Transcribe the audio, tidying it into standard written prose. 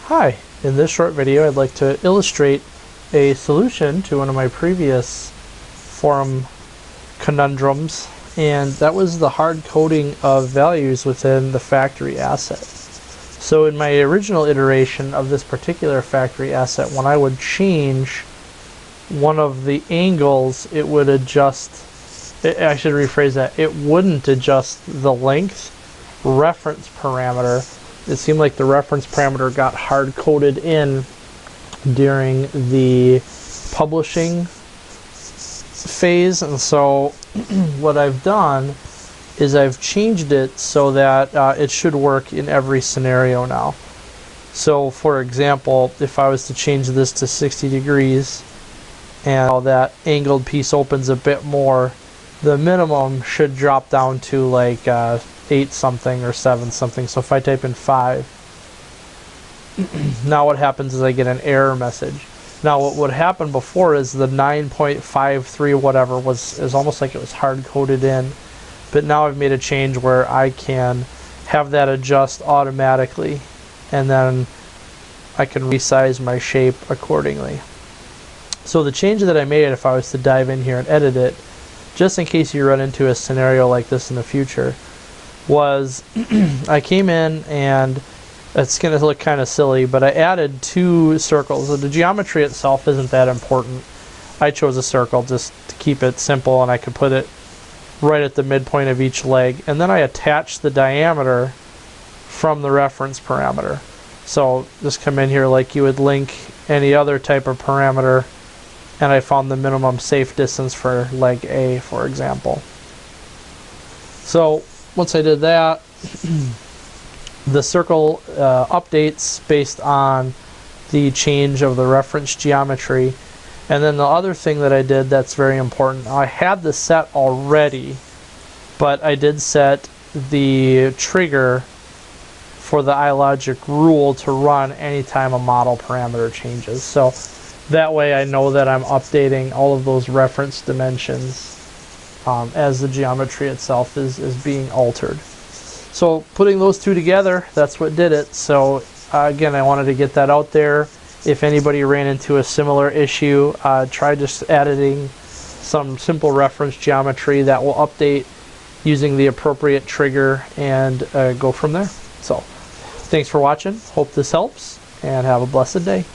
Hi, in this short video I'd like to illustrate a solution to one of my previous forum conundrums, and that was the hard coding of values within the factory asset. So in my original iteration of this particular factory asset, when I would change one of the angles, it would adjust, I should rephrase that, it wouldn't adjust the length reference parameter. It seemed like the reference parameter got hard-coded in during the publishing phase, and so what I've done is I've changed it so that it should work in every scenario now. So for example, if I was to change this to 60 degrees and that angled piece opens a bit more, the minimum should drop down to like 8 something or 7 something. So if I type in 5, now what happens is I get an error message. Now what would happen before is the 9.53 whatever is almost like it was hard coded in, but now I've made a change where I can have that adjust automatically, and then I can resize my shape accordingly. So the change that I made, if I was to dive in here and edit it, just in case you run into a scenario like this in the future, was I came in, and it's going to look kind of silly, but I added 2 circles. The geometry itself isn't that important. I chose a circle just to keep it simple, and I could put it right at the midpoint of each leg, and then I attached the diameter from the reference parameter. So just come in here like you would link any other type of parameter, and I found the minimum safe distance for leg A, for example. So once I did that, the circle updates based on the change of the reference geometry. And then the other thing that I did that's very important, I had this set already, but I did set the trigger for the iLogic rule to run anytime a model parameter changes. So that way I know that I'm updating all of those reference dimensions as the geometry itself is being altered. So putting those two together, that's what did it. So again, I wanted to get that out there. If anybody ran into a similar issue, try just editing some simple reference geometry that will update using the appropriate trigger, and go from there. So thanks for watching. Hope this helps, and have a blessed day.